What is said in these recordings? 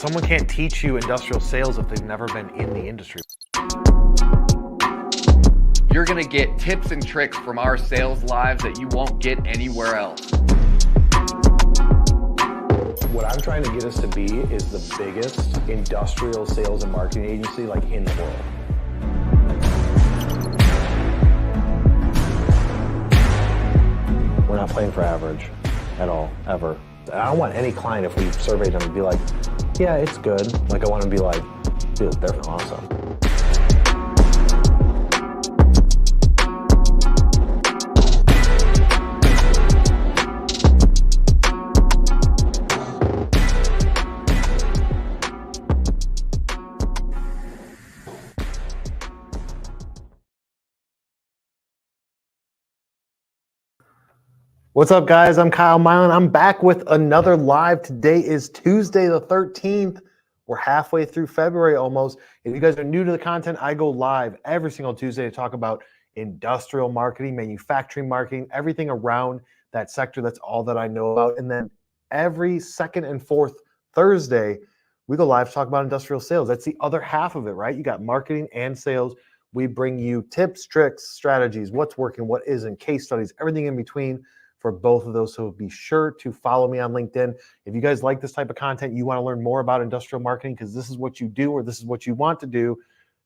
Someone can't teach you industrial sales if they've never been in the industry. You're going to get tips and tricks from our sales lives that you won't get anywhere else. What I'm trying to get us to be is the biggest industrial sales and marketing agency like in the world. We're not playing for average at all, ever. I don't want any client, if we surveyed them, to be like, yeah, it's good. Like, I want to be like, dude, they're awesome. What's up, guys? I'm Kyle Milan. I'm back with another live. Today is Tuesday the 13th. We're halfway through February almost. If you guys are new to the content, I go live every single Tuesday to talk about industrial marketing, manufacturing marketing, everything around that sector. That's all that I know about. And then every second and fourth Thursday, we go live to talk about industrial sales. That's the other half of it, right? You got marketing and sales. We bring you tips, tricks, strategies, what's working, what isn't, case studies, everything in between for both of those. So be sure to follow me on LinkedIn. If you guys like this type of content, you want to learn more about industrial marketing because this is what you do or this is what you want to do,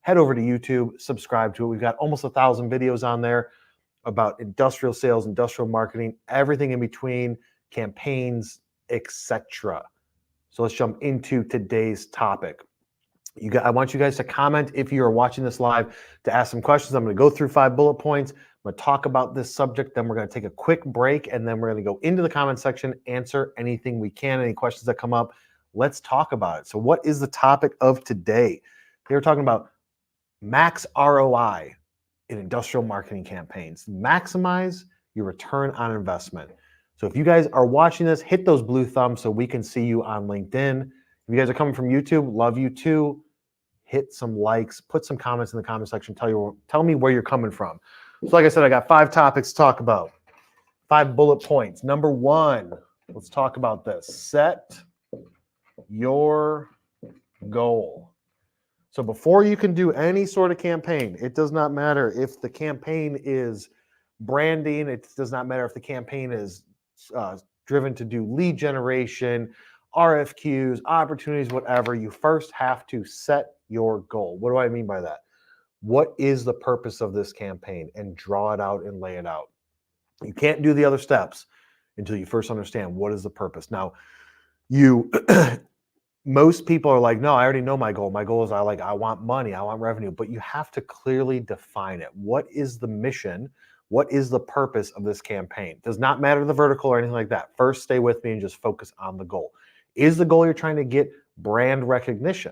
head over to YouTube, subscribe to it. We've got almost 1,000 videos on there about industrial sales, industrial marketing, everything in between, campaigns, etc. So let's jump into today's topic. I want you guys to comment if you are watching this live to ask some questions. I'm going to go through 5 bullet points. I'm going to talk about this subject. Then we're going to take a quick break, and then we're going to go into the comment section, answer anything we can, any questions that come up. Let's talk about it. So what is the topic of today? We're talking about max ROI in industrial marketing campaigns. Maximize your return on investment. So if you guys are watching this, hit those blue thumbs so we can see you on LinkedIn. If you guys are coming from YouTube, love you too. Hit some likes, put some comments in the comment section. Tell me where you're coming from. So like I said, I got 5 topics to talk about, 5 bullet points. Number 1, let's talk about this. Set your goal. So before you can do any sort of campaign, it does not matter if the campaign is branding. It does not matter if the campaign is driven to do lead generation, RFQs, opportunities, whatever. You first have to set your goal. What do I mean by that? What is the purpose of this campaign? And draw it out and lay it out. You can't do the other steps until you first understand what is the purpose. Now, most people are like, no, I already know my goal. My goal is I want money, I want revenue, but you have to clearly define it. What is the mission? What is the purpose of this campaign? It does not matter the vertical or anything like that. First, stay with me and just focus on the goal. Is the goal you're trying to get brand recognition?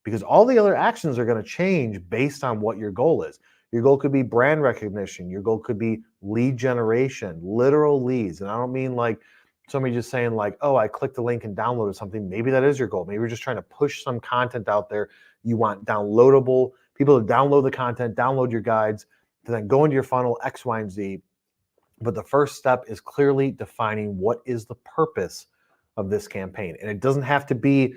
Because all the other actions are going to change based on what your goal is. Your goal could be brand recognition. Your goal could be lead generation, literal leads. And I don't mean like somebody just saying like, oh, I clicked the link and downloaded something. Maybe that is your goal. Maybe you're just trying to push some content out there. You want downloadable people to download the content, download your guides, to then go into your funnel, X, Y, and Z. But the first step is clearly defining what is the purpose of this campaign. And it doesn't have to be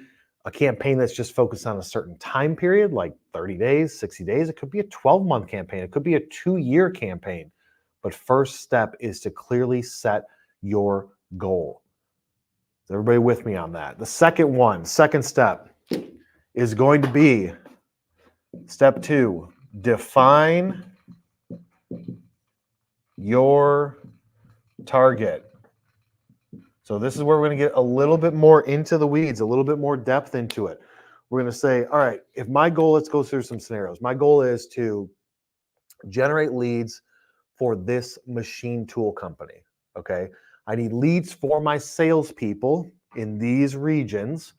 a campaign that's just focused on a certain time period, like 30 days, 60 days. It could be a 12-month campaign. It could be a 2-year campaign. But first step is to clearly set your goal. Is everybody with me on that? The second step is going to be step 2, define your target. So this is where we're going to get a little bit more into the weeds, a little bit more depth into it. We're going to say, all right, if my goal, let's go through some scenarios. My goal is to generate leads for this machine tool company, okay? I need leads for my salespeople in these regions.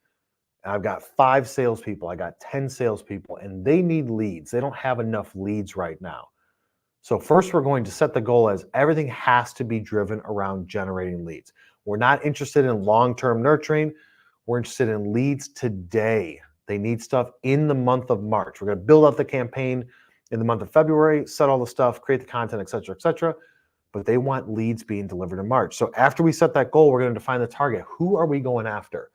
I've got 5 salespeople. I got 10 salespeople, and they need leads. They don't have enough leads right now. So first, we're going to set the goal as everything has to be driven around generating leads. We're not interested in long-term nurturing. We're interested in leads today. They need stuff in the month of March. We're going to build out the campaign in the month of February, set all the stuff, create the content, et cetera, et cetera. But they want leads being delivered in March. So after we set that goal, we're going to define the target. Who are we going after?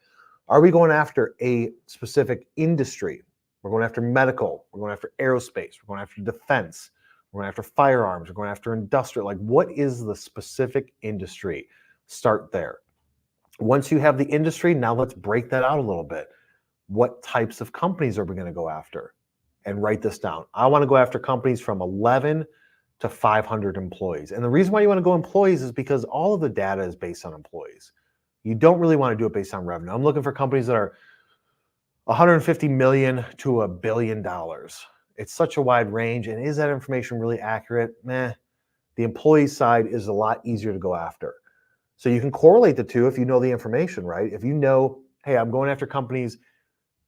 Are we going after a specific industry? We're going after medical. We're going after aerospace. We're going after defense. We're going after firearms. We're going after industrial. Like, what is the specific industry? Start there. Once you have the industry, now let's break that out a little bit. What types of companies are we going to go after? And write this down. I want to go after companies from 11 to 500 employees. And the reason why you want to go employees is because all of the data is based on employees. You don't really want to do it based on revenue. I'm looking for companies that are 150 million to $1 billion. It's such a wide range. And is that information really accurate? Meh. The employee side is a lot easier to go after. So you can correlate the two if you know the information, right? If you know, hey, I'm going after companies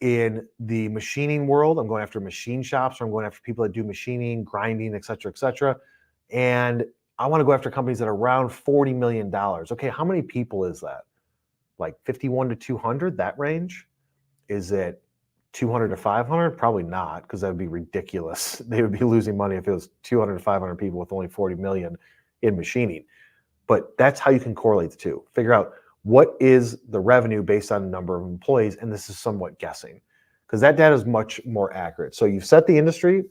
in the machining world, I'm going after machine shops, or I'm going after people that do machining, grinding, et cetera, and I want to go after companies that are around $40 million. Okay, how many people is that? Like 51 to 200, that range? Is it 200 to 500? Probably not, because that would be ridiculous. They would be losing money if it was 200 to 500 people with only 40 million in machining. But that's how you can correlate the two. Figure out what is the revenue based on the number of employees, and this is somewhat guessing, because that data is much more accurate. So you've set the industry.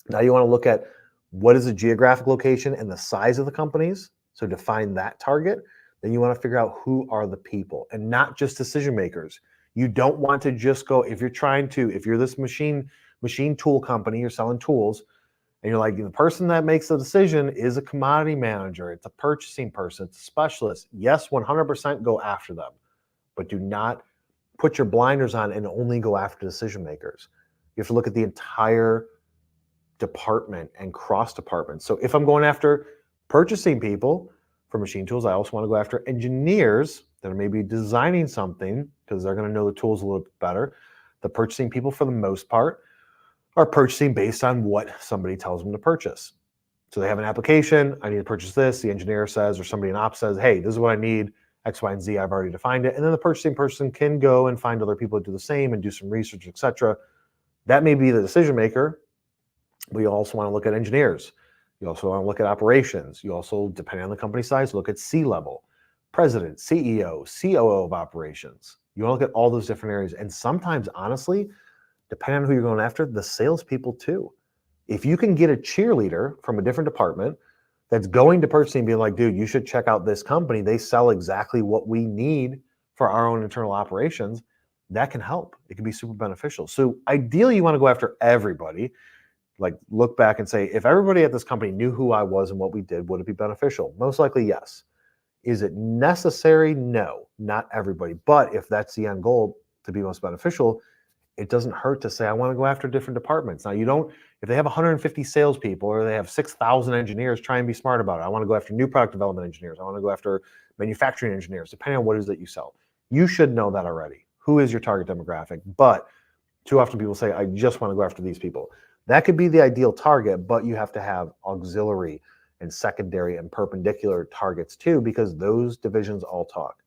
Now you want to look at what is the geographic location and the size of the companies. So define that target. Then you want to figure out who are the people, and not just decision makers. You don't want to just go, if you're this machine tool company, you're selling tools, and you're like, the person that makes the decision is a commodity manager, it's a purchasing person, it's a specialist. Yes, 100% go after them, but do not put your blinders on and only go after decision makers. You have to look at the entire department and cross departments. So if I'm going after purchasing people for machine tools, I also want to go after engineers that are maybe designing something because they're going to know the tools a little bit better. The purchasing people, for the most part, are purchasing based on what somebody tells them to purchase. So they have an application, I need to purchase this. The engineer says, or somebody in ops says, hey, this is what I need, X, Y, and Z, I've already defined it. And then the purchasing person can go and find other people to do the same and do some research, etc. That may be the decision maker, but you also want to look at engineers. You also want to look at operations. You also, depending on the company size, look at C-level, president, CEO, COO of operations. You want to look at all those different areas. And sometimes, honestly, depending on who you're going after, the salespeople too. If you can get a cheerleader from a different department that's going to purchasing and being like, dude, you should check out this company. They sell exactly what we need for our own internal operations. That can help. It can be super beneficial. So ideally, you want to go after everybody. Like, look back and say, if everybody at this company knew who I was and what we did, would it be beneficial? Most likely, yes. Is it necessary? No, not everybody. But if that's the end goal to be most beneficial, it doesn't hurt to say, I want to go after different departments. Now, you don't, if they have 150 salespeople or they have 6,000 engineers, try and be smart about it. I want to go after new product development engineers. I want to go after manufacturing engineers, depending on what it is that you sell. You should know that already. Who is your target demographic? But too often people say, I just want to go after these people. That could be the ideal target, but you have to have auxiliary and secondary and perpendicular targets too, because those divisions all talk.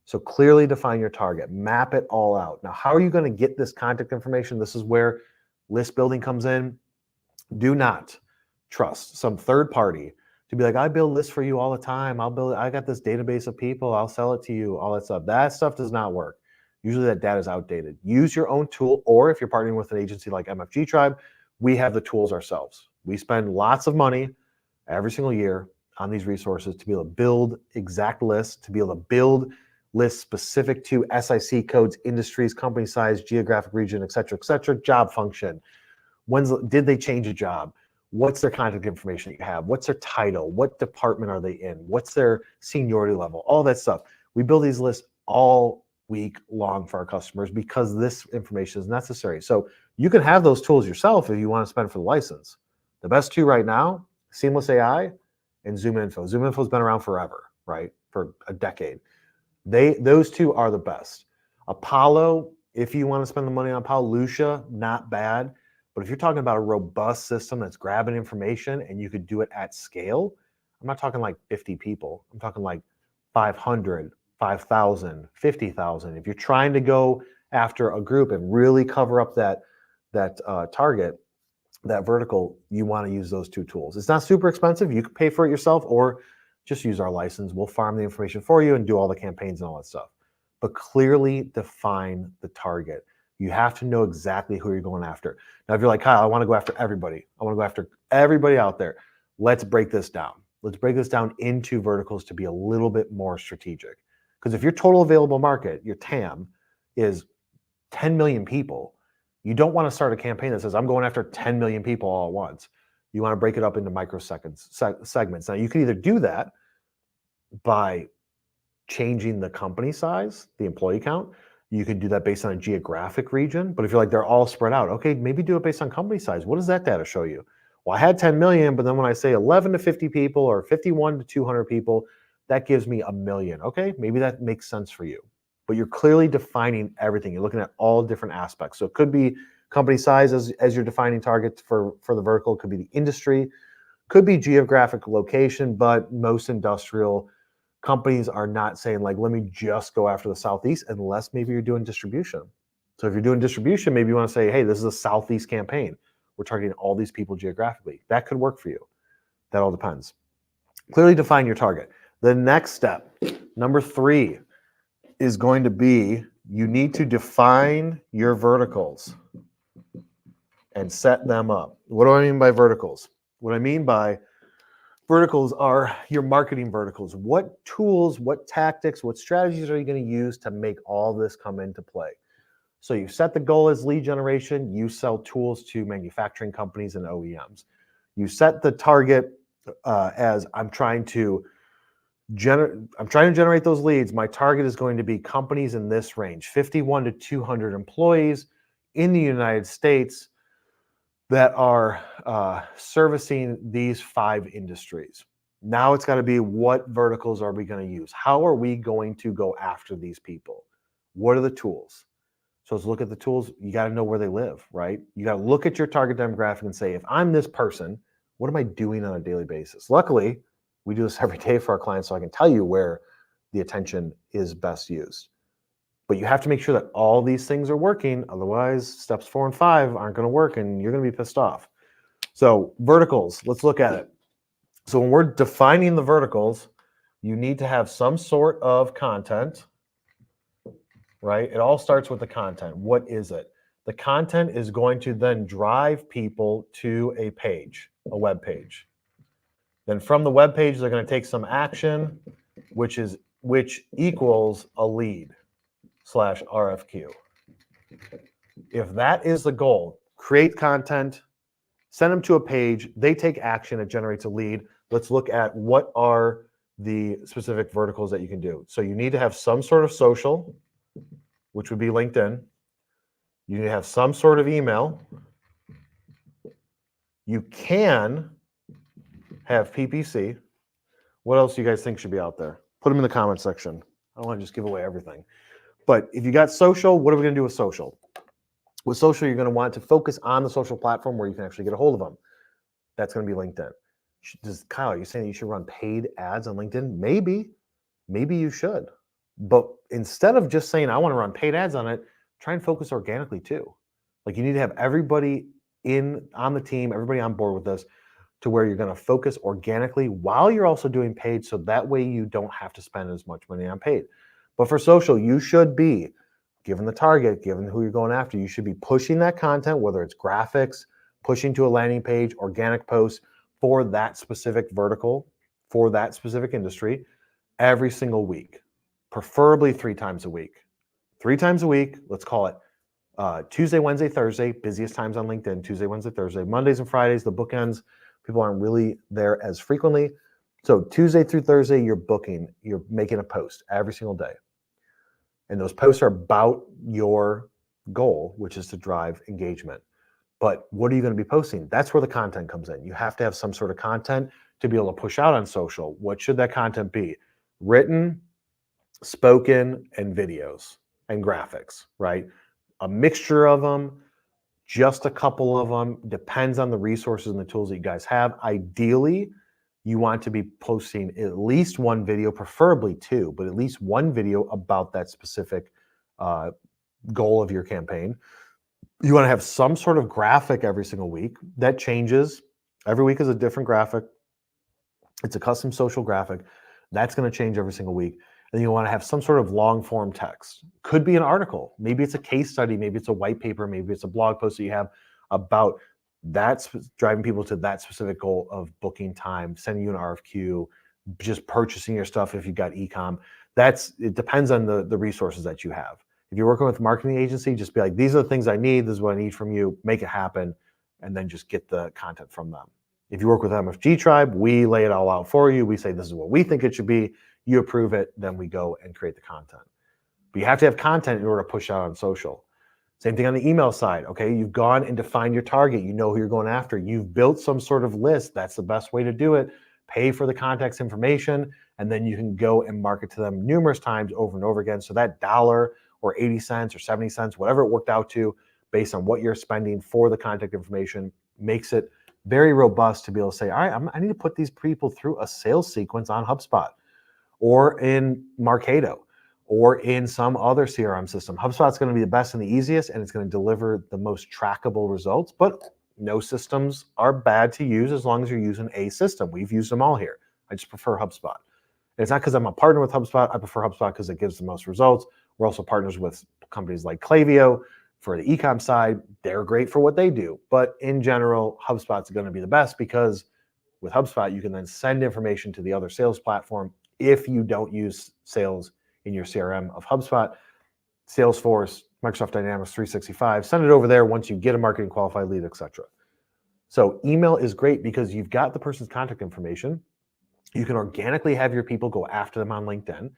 So clearly define your target, map it all out. Now, how are you going to get this contact information? This is where list building comes in. Do not trust some third party to be like, I build lists for you all the time. I got this database of people. I'll sell it to you, all that stuff. That stuff does not work. Usually that data is outdated. Use your own tool, or if you're partnering with an agency like MFG Tribe, we have the tools ourselves. We spend lots of money every single year on these resources to be able to build exact lists, to be able to build lists specific to SIC codes, industries, company size, geographic region, et cetera, job function. Did they change a job? What's their contact information that you have? What's their title? What department are they in? What's their seniority level? All that stuff. We build these lists all week long for our customers because this information is necessary. So you can have those tools yourself if you want to spend for the license. The best two right now, Seamless AI and ZoomInfo. ZoomInfo has been around forever, right? For a decade. Those two are the best. Apollo, if you want to spend the money on Apollo, Lucia, not bad. But if you're talking about a robust system that's grabbing information and you could do it at scale, I'm not talking like 50 people. I'm talking like 500, 5,000, 50,000. If you're trying to go after a group and really cover up that target, that vertical, you want to use those two tools. It's not super expensive. You can pay for it yourself or just use our license. We'll farm the information for you and do all the campaigns and all that stuff. but clearly define the target. You have to know exactly who you're going after. Now, if you're like, Kyle, I want to go after everybody. I want to go after everybody out there. Let's break this down. Let's break this down into verticals to be a little bit more strategic. Because if your total available market, your TAM, is 10 million people, you don't want to start a campaign that says, I'm going after 10 million people all at once. You want to break it up into segments. Now, you can either do that by changing the company size, the employee count. You could do that based on a geographic region. But if you're like, they're all spread out, okay, maybe do it based on company size. What does that data show you? Well, I had 10 million, but then when I say 11 to 50 people or 51 to 200 people, that gives me a million. Okay, maybe that makes sense for you. But you're clearly defining everything. You're looking at all different aspects. So it could be company size as you're defining targets for the vertical. It could be the industry, could be geographic location, but most industrial companies are not saying like, let me just go after the Southeast unless maybe you're doing distribution. So if you're doing distribution, maybe you want to say, hey, this is a Southeast campaign. We're targeting all these people geographically. That could work for you. That all depends. Clearly define your target. The next step, number 3, is going to be you need to define your verticals and set them up. What do I mean by verticals? What I mean by verticals are your marketing verticals. What tools, what tactics, what strategies are you going to use to make all this come into play? So you set the goal as lead generation. You sell tools to manufacturing companies and OEMs. You set the target as I'm trying to generate those leads. My target is going to be companies in this range, 51 to 200 employees in the United States that are servicing these 5 industries. Now it's got to be, what verticals are we going to use? How are we going to go after these people? What are the tools? So let's look at the tools. You got to know where they live, right? You got to look at your target demographic and say, if I'm this person, what am I doing on a daily basis? Luckily, we do this every day for our clients, so I can tell you where the attention is best used. But you have to make sure that all these things are working. Otherwise, steps 4 and 5 aren't going to work and you're going to be pissed off. So verticals, let's look at it. So when we're defining the verticals, you need to have some sort of content, right? It all starts with the content. What is it? The content is going to then drive people to a page, a web page. Then from the web page, they're going to take some action, which equals a lead / RFQ. If that is the goal, create content, send them to a page, they take action, it generates a lead. Let's look at what are the specific verticals that you can do. So you need to have some sort of social, which would be LinkedIn. You need to have some sort of email. You can have PPC. What else do you guys think should be out there? Put them in the comment section. I don't want to just give away everything. But if you got social, what are we going to do with social? With social, you're going to want to focus on the social platform where you can actually get a hold of them. That's going to be LinkedIn. Kyle, are you saying you should run paid ads on LinkedIn? Maybe you should. But instead of just saying, I want to run paid ads on it, try and focus organically too. Like, you need to have everybody on the team, everybody on board with this, to where you're going to focus organically while you're also doing paid, so that way you don't have to spend as much money on paid. But for social, you should be, given the target, given who you're going after, you should be pushing that content, whether it's graphics, pushing to a landing page, organic posts for that specific vertical, for that specific industry, every single week, preferably 3 times a week. 3 times a week, let's call it Tuesday, Wednesday, Thursday, busiest times on LinkedIn, Tuesday, Wednesday, Thursday. Mondays and Fridays, the bookends, people aren't really there as frequently. So Tuesday through Thursday, you're making a post every single day. And those posts are about your goal, which is to drive engagement. But what are you going to be posting? That's where the content comes in. You have to have some sort of content to be able to push out on social. What should that content be? Written, spoken, and videos and graphics, right? A mixture of them, just a couple of them, depends on the resources and the tools that you guys have. Ideally, you want to be posting at least 1 video, preferably 2, but at least 1 video about that specific goal of your campaign. You want to have some sort of graphic every single week. That changes. Every week is a different graphic. It's a custom social graphic. That's going to change every single week. And you want to have some sort of long form text. Could be an article. Maybe it's a case study. Maybe it's a white paper. Maybe it's a blog post that you have about that's driving people to that specific goal of booking time, sending you an RFQ, just purchasing your stuff if you've got e-com. It depends on the resources that you have. If you're working with a marketing agency, just be like, these are the things I need. This is what I need from you. Make it happen. And then just get the content from them. If you work with MFG Tribe, we lay it all out for you. We say, this is what we think it should be. You approve it. Then we go and create the content. But you have to have content in order to push out on social. Same thing on the email side. Okay, you've gone and defined your target. You know who you're going after. You've built some sort of list. That's the best way to do it. Pay for the contact information, and then you can go and market to them numerous times over and over again. So that $1 or 80 cents or 70 cents, whatever it worked out to, based on what you're spending for the contact information, makes it very robust to be able to say, all right, I need to put these people through a sales sequence on HubSpot or in Marketo or in some other CRM system. HubSpot's going to be the best and the easiest, and it's going to deliver the most trackable results. But no systems are bad to use as long as you're using a system. We've used them all here. I just prefer HubSpot. And it's not because I'm a partner with HubSpot. I prefer HubSpot because it gives the most results. We're also partners with companies like Klaviyo for the e-com side. They're great for what they do. But in general, HubSpot's going to be the best because with HubSpot, you can then send information to the other sales platform if you don't use sales in your CRM of HubSpot, Salesforce, Microsoft Dynamics 365, send it over there once you get a marketing qualified lead, etc. So email is great because you've got the person's contact information. You can organically have your people go after them on LinkedIn.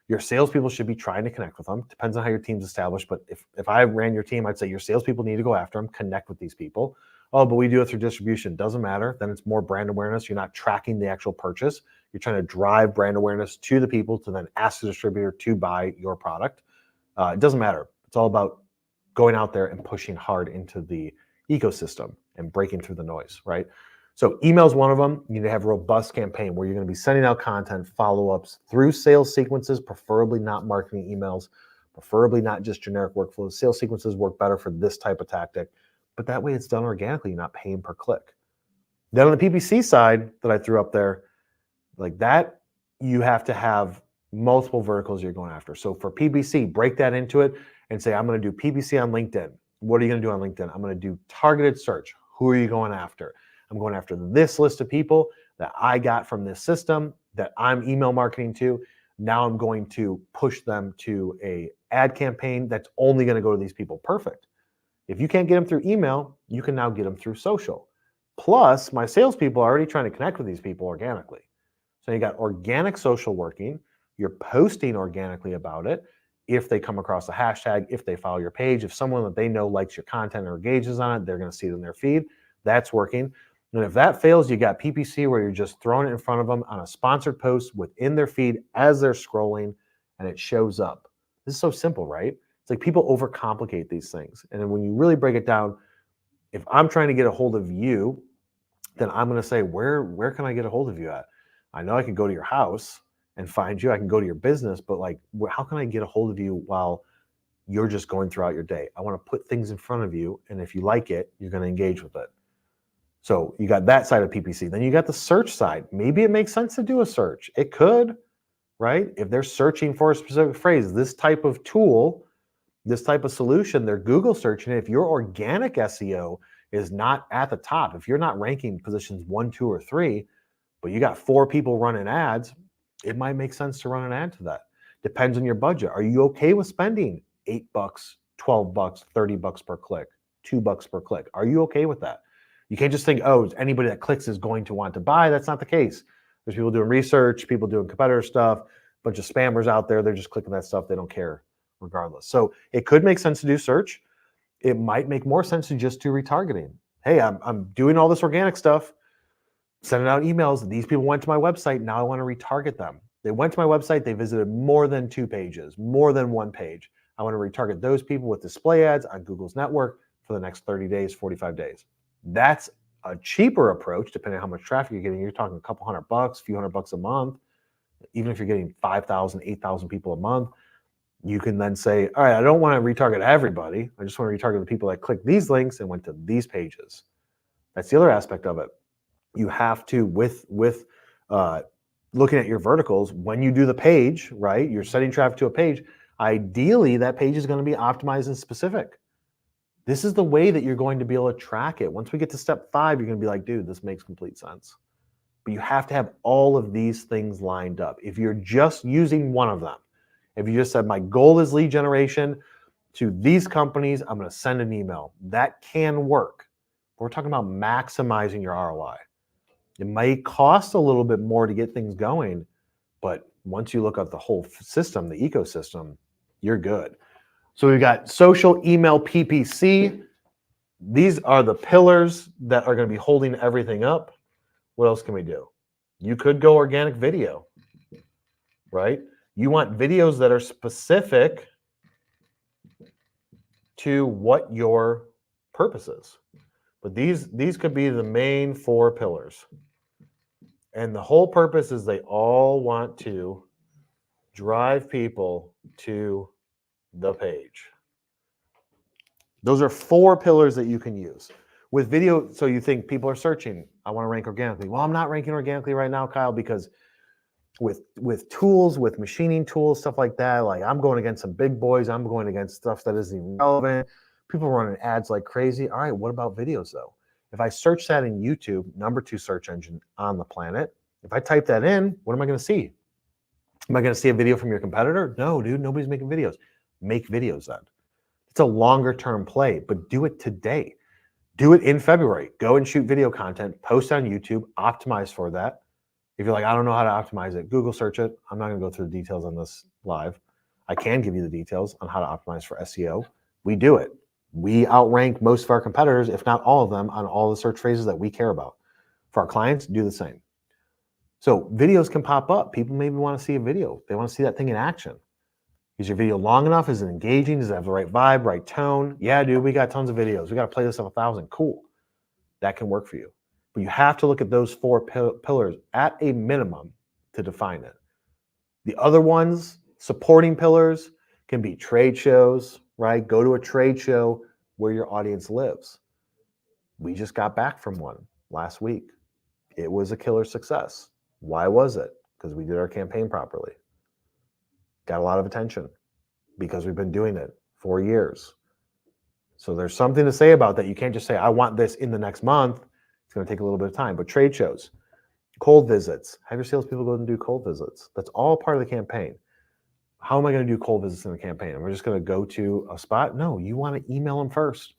Your salespeople should be trying to connect with them. Depends on how your team's established, but if I ran your team, I'd say your salespeople need to go after them, connect with these people. Oh, but we do it through distribution. Doesn't matter. Then it's more brand awareness. You're not tracking the actual purchase. You're trying to drive brand awareness to the people to then ask the distributor to buy your product. It doesn't matter. It's all about going out there and pushing hard into the ecosystem and breaking through the noise, right? So email is one of them. You need to have a robust campaign where you're going to be sending out content, follow-ups through sales sequences, preferably not marketing emails, preferably not just generic workflows. Sales sequences work better for this type of tactic, but that way it's done organically. You're not paying per click. Then on the PPC side that I threw up there, like that, you have to have multiple verticals you're going after. So for PPC, break that into it and say, I'm going to do PPC on LinkedIn. What are you going to do on LinkedIn? I'm going to do targeted search. Who are you going after? I'm going after this list of people that I got from this system that I'm email marketing to. Now I'm going to push them to a ad campaign that's only going to go to these people. Perfect. If you can't get them through email, you can now get them through social. Plus, my salespeople are already trying to connect with these people organically. So you got organic social working. You're posting organically about it. If they come across a hashtag, if they follow your page, if someone that they know likes your content or engages on it, they're going to see it in their feed. That's working. And if that fails, you got PPC where you're just throwing it in front of them on a sponsored post within their feed as they're scrolling and it shows up. This is so simple, right? It's like people overcomplicate these things. And then when you really break it down, if I'm trying to get a hold of you, then I'm going to say, where can I get a hold of you at? I know I can go to your house and find you. I can go to your business, but like, how can I get a hold of you while you're just going throughout your day? I want to put things in front of you. And if you like it, you're going to engage with it. So you got that side of PPC. Then you got the search side. Maybe it makes sense to do a search. It could, right? If they're searching for a specific phrase, this type of tool, this type of solution, they're Google searching it. If your organic SEO is not at the top, if you're not ranking positions 1, 2, or 3, but you got 4 people running ads, it might make sense to run an ad to that. Depends on your budget. Are you okay with spending $8, $12, $30 per click, $2 per click? Are you okay with that? You can't just think, oh, anybody that clicks is going to want to buy. That's not the case. There's people doing research, people doing competitor stuff, a bunch of spammers out there. They're just clicking that stuff. They don't care regardless. So it could make sense to do search. It might make more sense to just do retargeting. Hey, I'm doing all this organic stuff, sending out emails. These people went to my website. Now I want to retarget them. They went to my website. They visited more than 2 pages, more than 1 page. I want to retarget those people with display ads on Google's network for the next 30 days, 45 days. That's a cheaper approach, depending on how much traffic you're getting. You're talking a couple $100, a few $100 a month. Even if you're getting 5,000, 8,000 people a month, you can then say, all right, I don't want to retarget everybody. I just want to retarget the people that clicked these links and went to these pages. That's the other aspect of it. You have to, with looking at your verticals, when you do the page, right, you're sending traffic to a page, ideally that page is going to be optimized and specific. This is the way that you're going to be able to track it. Once we get to step 5, you're going to be like, dude, this makes complete sense. But you have to have all of these things lined up. If you're just using one of them, if you just said, my goal is lead generation to these companies, I'm going to send an email. That can work. We're talking about maximizing your ROI. It might cost a little bit more to get things going, but once you look at the whole system, the ecosystem, you're good. So we've got social, email, PPC. These are the pillars that are going to be holding everything up. What else can we do? You could go organic video, right? You want videos that are specific to what your purpose is. But these could be the main 4 pillars. And the whole purpose is they all want to drive people to the page. Those are 4 pillars that you can use. With video, so you think people are searching, I want to rank organically. Well, I'm not ranking organically right now, Kyle, because with tools, with machining tools, stuff like that, like I'm going against some big boys. I'm going against stuff that isn't even relevant. People are running ads like crazy. All right, what about videos though? If I search that in YouTube, number 2 search engine on the planet, if I type that in, what am I going to see? Am I going to see a video from your competitor? No, dude, nobody's making videos. Make videos then. It's a longer term play, but do it today. Do it in February. Go and shoot video content, post on YouTube, optimize for that. If you're like, I don't know how to optimize it, Google search it. I'm not going to go through the details on this live. I can give you the details on how to optimize for SEO. We do it. We outrank most of our competitors, if not all of them, on all the search phrases that we care about. For our clients, do the same. So videos can pop up. People maybe want to see a video. They want to see that thing in action. Is your video long enough? Is it engaging? Does it have the right vibe, right tone? Yeah, dude, we got tons of videos. We got to play this of 1,000. Cool. That can work for you. But you have to look at those 4 pillars at a minimum to define it. The other ones, supporting pillars, can be trade shows, right? Go to a trade show where your audience lives. We just got back from one last week. It was a killer success. Why was it? Because we did our campaign properly. Got a lot of attention because we've been doing it for years. So there's something to say about that. You can't just say, I want this in the next month. It's going to take a little bit of time. But trade shows, cold visits, have your salespeople go and do cold visits. That's all part of the campaign. How am I going to do cold visits in the campaign? Am I just going to go to a spot? No, you want to email them first.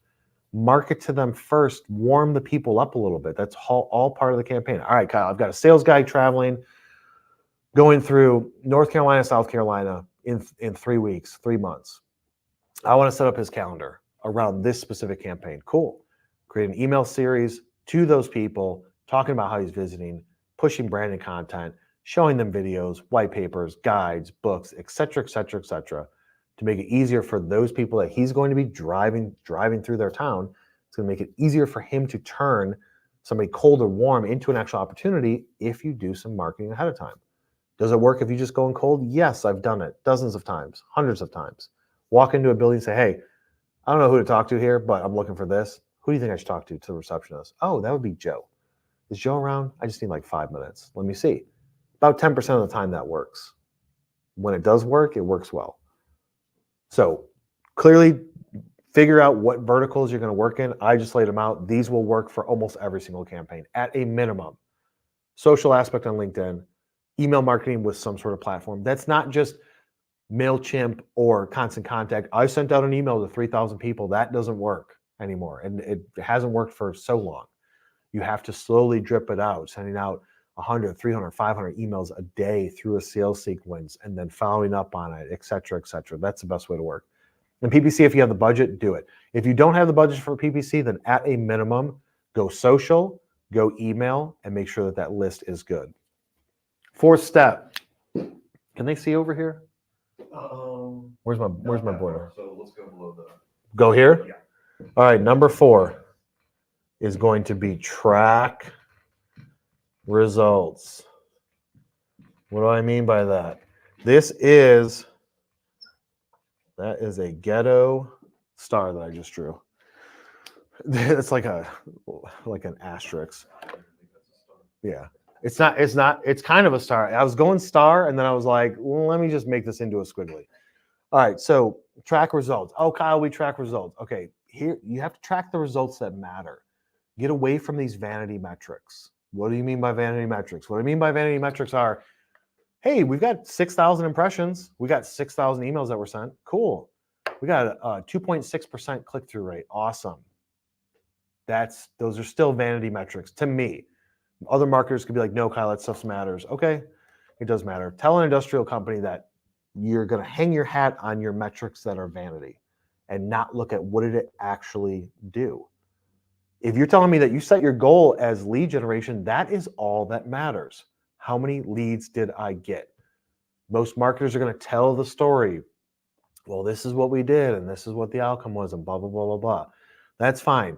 Market to them first. Warm the people up a little bit. That's all part of the campaign. All right, Kyle, I've got a sales guy traveling, going through North Carolina, South Carolina in 3 weeks, 3 months. I want to set up his calendar around this specific campaign. Cool. Create an email series to those people, talking about how he's visiting, pushing branded content, showing them videos, white papers, guides, books, et cetera, to make it easier for those people that he's going to be driving through their town. It's going to make it easier for him to turn somebody cold or warm into an actual opportunity if you do some marketing ahead of time. Does it work if you just go in cold? Yes, I've done it dozens of times, hundreds of times. Walk into a building and say, hey, I don't know who to talk to here, but I'm looking for this. Who do you think I should talk to the receptionist? Oh, that would be Joe. Is Joe around? I just need like 5 minutes. Let me see. About 10% of the time that works. When it does work, it works well. So clearly figure out what verticals you're going to work in. I just laid them out. These will work for almost every single campaign at a minimum. Social aspect on LinkedIn, email marketing with some sort of platform. That's not just MailChimp or Constant Contact. I sent out an email to 3,000 people. That doesn't work anymore. And it hasn't worked for so long. You have to slowly drip it out, sending out 100, 300, 500 emails a day through a sales sequence and then following up on it, et cetera, et cetera. That's the best way to work. And PPC, if you have the budget, do it. If you don't have the budget for PPC, then at a minimum, go social, go email, and make sure that that list is good. 4th step. Can they see over here? Where's my boiler? So let's go below the. Go here? Yeah. All right, number 4 is going to be track results. What do I mean by that? That is a ghetto star that I just drew. It's like an asterisk. Yeah. It's not. It's kind of a star. I was going star, and then I was like, well, let me just make this into a squiggly. All right, so track results. Oh, Kyle, we track results. Okay, here you have to track the results that matter. Get away from these vanity metrics. What do you mean by vanity metrics? What I mean by vanity metrics are, hey, we've got 6,000 impressions. We got 6,000 emails that were sent. Cool. We got a 2.6% click-through rate. Awesome. Those are still vanity metrics to me. Other marketers could be like, no, Kyle, that stuff matters. Okay, it does matter. Tell an industrial company that you're going to hang your hat on your metrics that are vanity and not look at what did it actually do. If you're telling me that you set your goal as lead generation, that is all that matters. How many leads did I get? Most marketers are going to tell the story. Well, this is what we did, and this is what the outcome was, and blah, blah, blah, blah, blah. That's fine.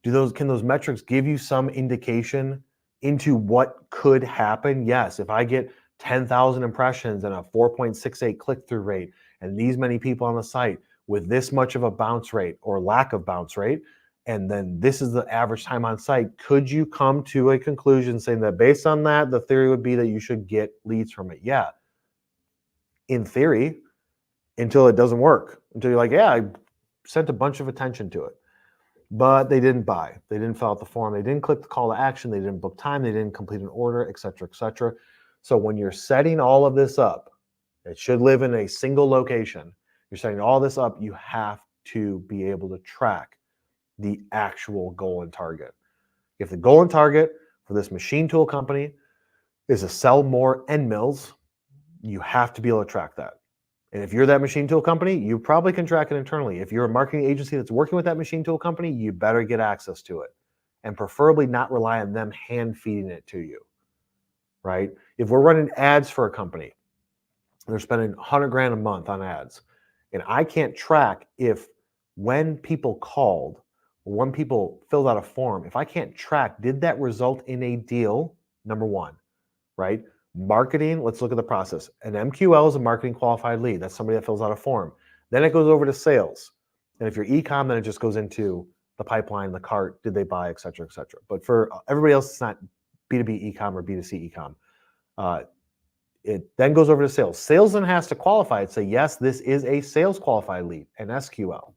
Can those metrics give you some indication into what could happen? Yes. If I get 10,000 impressions and a 4.68 click-through rate, and these many people on the site with this much of a bounce rate or lack of bounce rate, and then this is the average time on site, could you come to a conclusion saying that based on that, the theory would be that you should get leads from it? Yeah. In theory, until it doesn't work. Until you're like, yeah, I sent a bunch of attention to it. But they didn't buy. They didn't fill out the form. They didn't click the call to action. They didn't book time. They didn't complete an order, et cetera, et cetera. So when you're setting all of this up, it should live in a single location. You're setting all this up, you have to be able to track the actual goal and target. If the goal and target for this machine tool company is to sell more end mills, you have to be able to track that. And if you're that machine tool company, you probably can track it internally. If you're a marketing agency that's working with that machine tool company, you better get access to it and preferably not rely on them hand feeding it to you, right? If we're running ads for a company, they're spending 100 grand a month on ads, and I can't track if when people called or when people filled out a form, if I can't track, did that result in a deal? Number one, right? Marketing, let's look at the process. An MQL is a marketing qualified lead. That's somebody that fills out a form. Then it goes over to sales. And if you're e-com, then it just goes into the pipeline, the cart, did they buy, et cetera, et cetera. But for everybody else, it's not B2B e-com or B2C e-com. It then goes over to sales. Sales then has to qualify it, say, yes, this is a sales qualified lead, an SQL.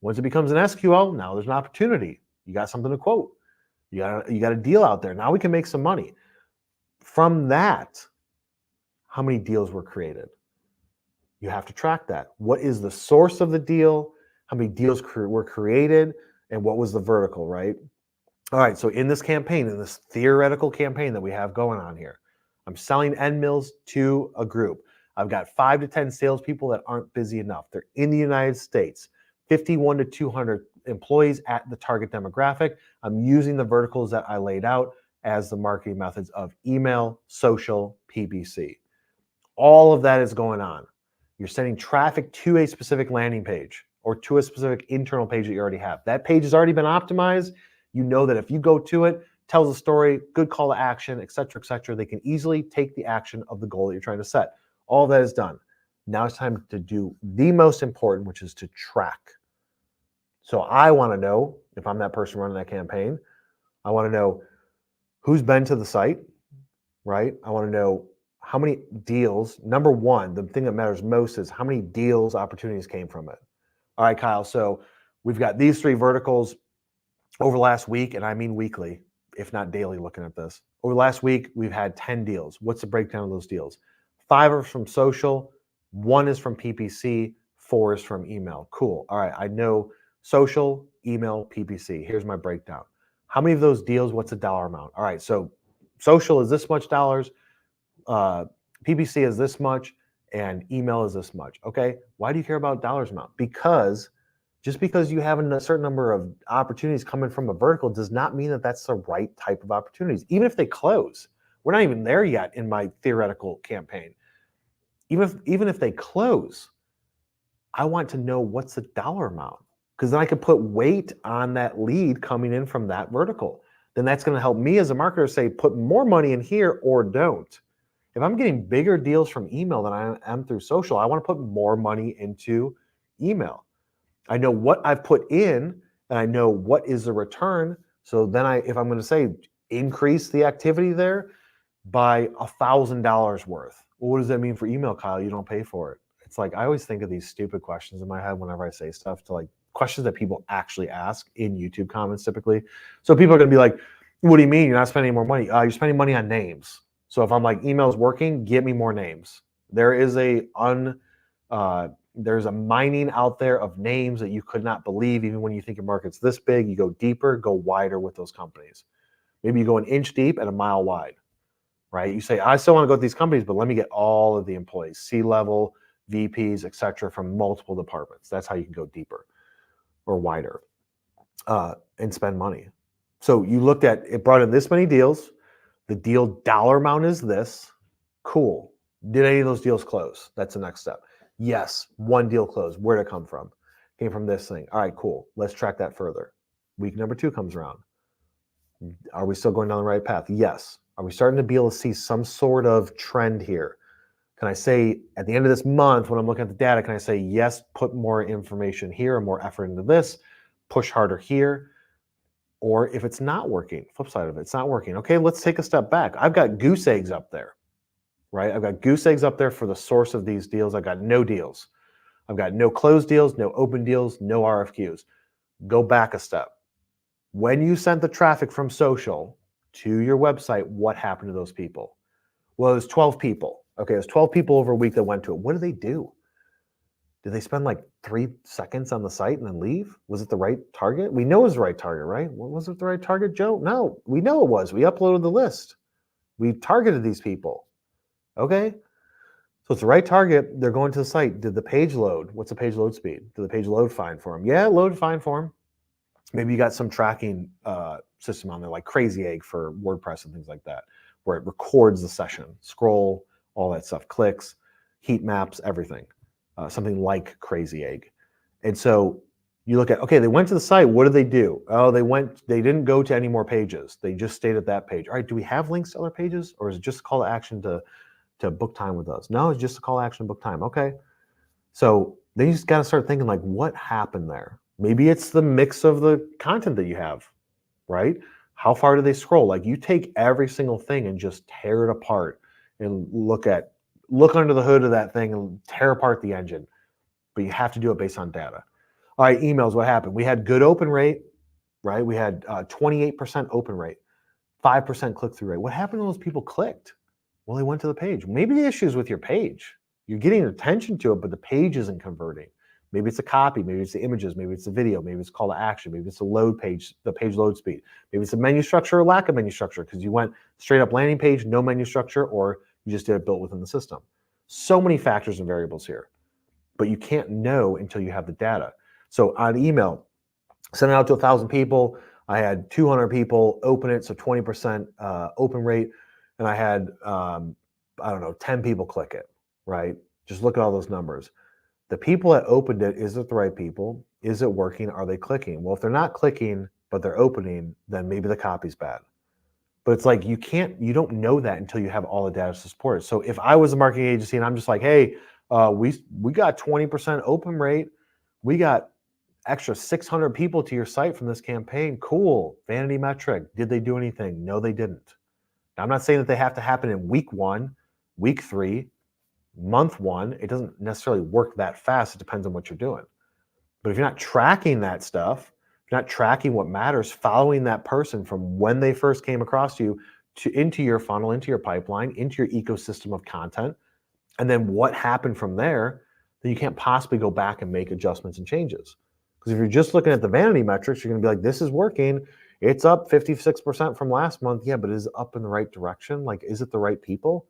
Once it becomes an SQL, now there's an opportunity. You got something to quote. You got a deal out there. Now we can make some money. From that, how many deals were created? You have to track that. What is the source of the deal? How many deals were created? And what was the vertical, right? All right, so in this campaign, in this theoretical campaign that we have going on here, I'm selling end mills to a group. I've got 5 to 10 salespeople that aren't busy enough. They're in the United States, 51 to 200 employees at the target demographic. I'm using the verticals that I laid out as the marketing methods of email, social, PPC. All of that is going on. You're sending traffic to a specific landing page or to a specific internal page that you already have. That page has already been optimized. You know that if you go to it, tells a story, good call to action, et cetera, they can easily take the action of the goal that you're trying to set. All that is done. Now it's time to do the most important, which is to track. So I want to know, if I'm that person running that campaign, I want to know who's been to the site, right? I want to know how many deals. Number one, the thing that matters most is how many deals, opportunities came from it. All right, Kyle, so we've got these 3 verticals over last week, and I mean weekly, if not daily, looking at this. Over the last week, we've had 10 deals. What's the breakdown of those deals? 5 are from social, 1 is from PPC, 4 is from email. Cool. All right, I know social, email, PPC. Here's my breakdown. How many of those deals, what's the dollar amount? All right, so social is this much dollars, PPC is this much, and email is this much. Okay, why do you care about dollars amount? Because just because you have a certain number of opportunities coming from a vertical does not mean that that's the right type of opportunities. Even if they close, we're not even there yet in my theoretical campaign. Even if they close, I want to know what's the dollar amount, because then I could put weight on that lead coming in from that vertical. Then that's going to help me as a marketer say, put more money in here or don't. If I'm getting bigger deals from email than I am through social, I want to put more money into email. I know what I've put in and I know what is the return. So then if I'm going to say increase the activity there, buy $1,000 worth. Well, what does that mean for email, Kyle? You don't pay for it. It's like I always think of these stupid questions in my head whenever I say stuff, to like questions that people actually ask in YouTube comments typically. So people are going to be like, what do you mean you're not spending more money? You're spending money on names. So if I'm like, email is working, get me more names. There is there's a mining out there of names that you could not believe. Even when you think your market's this big, you go deeper, go wider with those companies. Maybe you go an inch deep and a mile wide, right? You say, I still want to go with these companies, but let me get all of the employees, C-level, VPs, et cetera, from multiple departments. That's how you can go deeper or wider and spend money. So you looked at, it brought in this many deals. The deal dollar amount is this. Cool. Did any of those deals close? That's the next step. Yes, one deal closed. Where'd it come from? Came from this thing. All right, cool. Let's track that further. Week number 2 comes around. Are we still going down the right path? Yes. Are we starting to be able to see some sort of trend here? Can I say at the end of this month, when I'm looking at the data, can I say, yes, put more information here or more effort into this, push harder here? Or if it's not working, flip side of it, it's not working. Okay, let's take a step back. I've got goose eggs up there, right? I've got goose eggs up there for the source of these deals. I've got no deals. I've got no closed deals, no open deals, no RFQs. Go back a step. When you sent the traffic from social to your website, what happened to those people? Well, it was 12 people. Okay, it was 12 people over a week that went to it. What did they do? Did they spend like 3 seconds on the site and then leave? Was it the right target? We know it was the right target, right? Well, was it the right target, Joe? No, we know it was. We uploaded the list. We targeted these people. Okay, so it's the right target. They're going to the site. Did the page load? What's the page load speed? Did the page load fine for them? Yeah, load fine for them. Maybe you got some tracking system on there like Crazy Egg for WordPress and things like that, where it records the session, scroll, all that stuff, clicks, heat maps, everything. Something like Crazy Egg. And so you look at, okay, they went to the site. What did they do? Oh, they didn't go to any more pages. They just stayed at that page. All right, do we have links to other pages? Or is it just a call to action to book time with us? No, it's just a call to action to book time. Okay. So then you just got to start thinking like, what happened there? Maybe it's the mix of the content that you have, right? How far do they scroll? Like you take every single thing and just tear it apart and look under the hood of that thing and tear apart the engine. But you have to do it based on data. All right, emails, what happened? We had good open rate, right? We had 28% open rate, 5% click-through rate. What happened when those people clicked? Well, they went to the page. Maybe the issue is with your page. You're getting attention to it, but the page isn't converting. Maybe it's a copy, maybe it's the images, maybe it's the video, maybe it's call to action, maybe it's the load page, the page load speed. Maybe it's a menu structure or lack of menu structure because you went straight up landing page, no menu structure, or you just did it built within the system. So many factors and variables here, but you can't know until you have the data. So on email, sent it out to 1,000 people. I had 200 people open it, so 20% open rate, and I had 10 people click it. Right? Just look at all those numbers. The people that opened it, is it the right people? Is it working? Are they clicking? Well, if they're not clicking, but they're opening, then maybe the copy's bad. But it's like you don't know that until you have all the data to support it. So if I was a marketing agency and I'm just like, hey, we got 20% open rate, we got extra 600 people to your site from this campaign. Cool. Vanity metric. Did they do anything? No, they didn't. Now, I'm not saying that they have to happen in week 1, week 3, month 1. It doesn't necessarily work that fast. It depends on what you're doing. But if you're not tracking that stuff, if you're not tracking what matters, following that person from when they first came across you into your funnel, into your pipeline, into your ecosystem of content, and then what happened from there, then you can't possibly go back and make adjustments and changes. Because if you're just looking at the vanity metrics, you're going to be like, this is working. It's up 56% from last month. Yeah, but is it up in the right direction? Like, is it the right people?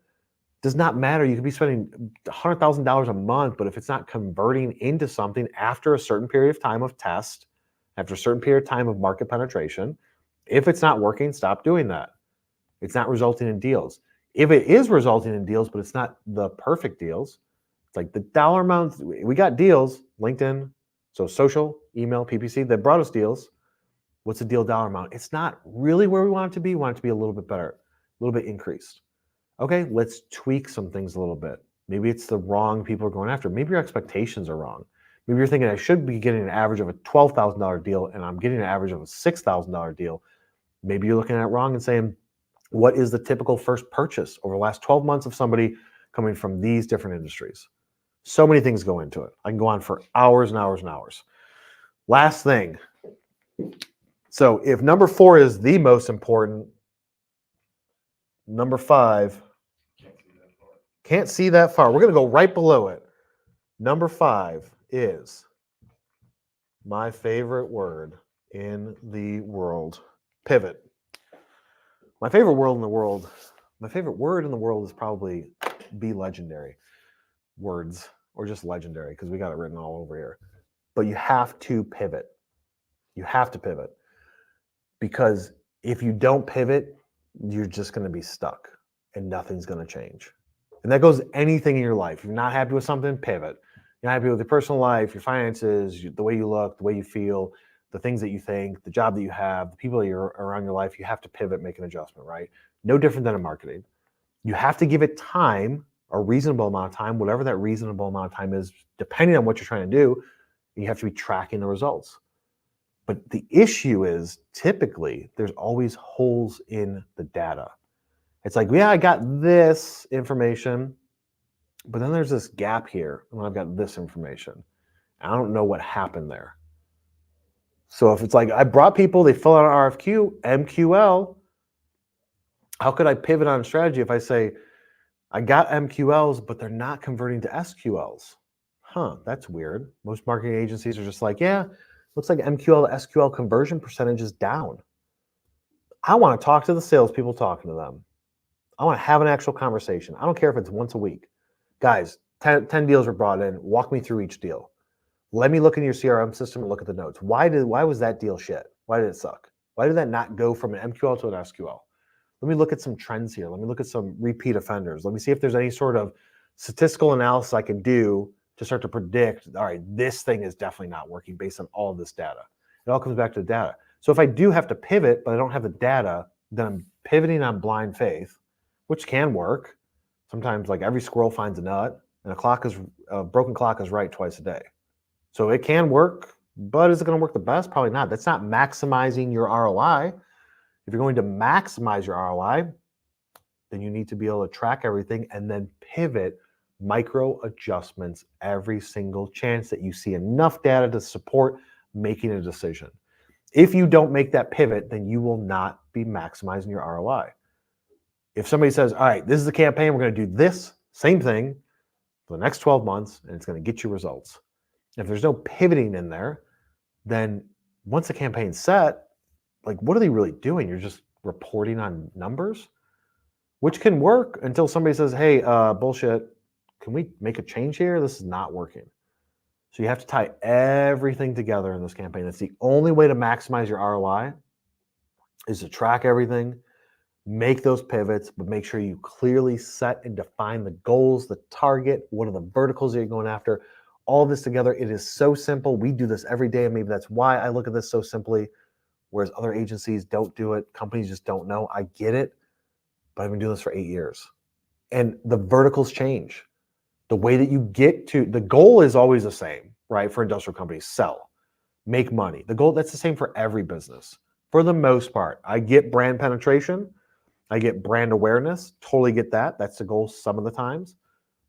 Does not matter. You could be spending $100,000 a month, but if it's not converting into something after a certain period of time of test, after a certain period of time of market penetration, if it's not working, stop doing that. It's not resulting in deals. If it is resulting in deals, but it's not the perfect deals, it's like the dollar amounts, we got deals, LinkedIn, so social, email, PPC, that brought us deals. What's the deal dollar amount? It's not really where we want it to be. We want it to be a little bit better, a little bit increased. Okay, let's tweak some things a little bit. Maybe it's the wrong people are going after. Maybe your expectations are wrong. Maybe you're thinking I should be getting an average of a $12,000 deal and I'm getting an average of a $6,000 deal. Maybe you're looking at it wrong and saying, What is the typical first purchase over the last 12 months of somebody coming from these different industries? So many things go into it. I can go on for hours and hours and hours. Last thing. So if number 4 is the most important, number 5, can't see that far. We're going to go right below it. Number 5 is my favorite word in the world, pivot. My favorite word in the world is probably be legendary words, or just legendary, because we got it written all over here. But you have to pivot. You have to pivot, because if you don't pivot, you're just going to be stuck and nothing's going to change. And that goes anything in your life. If you're not happy with something, pivot. You're not happy with your personal life, your finances, the way you look, the way you feel, the things that you think, the job that you have, the people that you're around your life, you have to pivot, make an adjustment, right? No different than in marketing. You have to give it time, a reasonable amount of time, whatever that reasonable amount of time is, depending on what you're trying to do, and you have to be tracking the results. But the issue is typically there's always holes in the data. It's like, yeah, I got this information, but then there's this gap here when I've got this information. I don't know what happened there. So if it's like I brought people, they fill out an RFQ, MQL, how could I pivot on strategy if I say I got MQLs, but they're not converting to SQLs? That's weird. Most marketing agencies are just like, yeah, looks like MQL to SQL conversion percentage is down. I want to talk to the salespeople talking to them. I want to have an actual conversation. I don't care if it's once a week. Guys, 10 deals were brought in. Walk me through each deal. Let me look into your CRM system and look at the notes. Why was that deal shit? Why did it suck? Why did that not go from an MQL to an SQL? Let me look at some trends here. Let me look at some repeat offenders. Let me see if there's any sort of statistical analysis I can do to start to predict, all right, this thing is definitely not working based on all of this data. It all comes back to the data. So if I do have to pivot, but I don't have the data, then I'm pivoting on blind faith, which can work. Sometimes, like, every squirrel finds a nut, and a broken clock is right twice a day. So it can work, but is it going to work the best? Probably not. That's not maximizing your ROI. If you're going to maximize your ROI, then you need to be able to track everything and then pivot micro adjustments every single chance that you see enough data to support making a decision. If you don't make that pivot, then you will not be maximizing your ROI. If somebody says, all right, this is the campaign, we're going to do this same thing for the next 12 months, and it's going to get you results. If there's no pivoting in there, then once the campaign's set, like, what are they really doing? You're just reporting on numbers, which can work until somebody says, hey, bullshit, can we make a change here? This is not working. So you have to tie everything together in this campaign. That's the only way to maximize your ROI, is to track everything, make those pivots, but make sure you clearly set and define the goals, the target, what are the verticals that you're going after, all this together. It is so simple. We do this every day, and maybe that's why I look at this so simply, whereas other agencies don't do it. Companies just don't know. I get it, but I've been doing this for 8 years. And the verticals change. The way that you get to, the goal is always the same, right? For industrial companies, sell, make money. The goal, that's the same for every business. For the most part, I get brand penetration. I get brand awareness. Totally get that. That's the goal some of the times.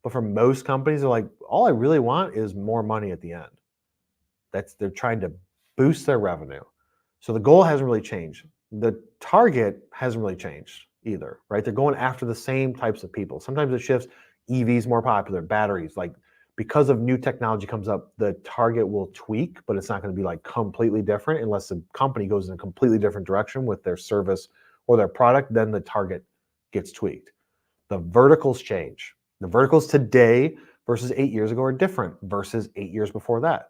But for most companies, they're like, all I really want is more money at the end. They're trying to boost their revenue. So the goal hasn't really changed. The target hasn't really changed either, right? They're going after the same types of people. Sometimes it shifts. EVs more popular, batteries, like, because of new technology comes up, the target will tweak, but it's not going to be like completely different unless the company goes in a completely different direction with their service or their product, then the target gets tweaked. The verticals change. The verticals today versus 8 years ago are different versus 8 years before that.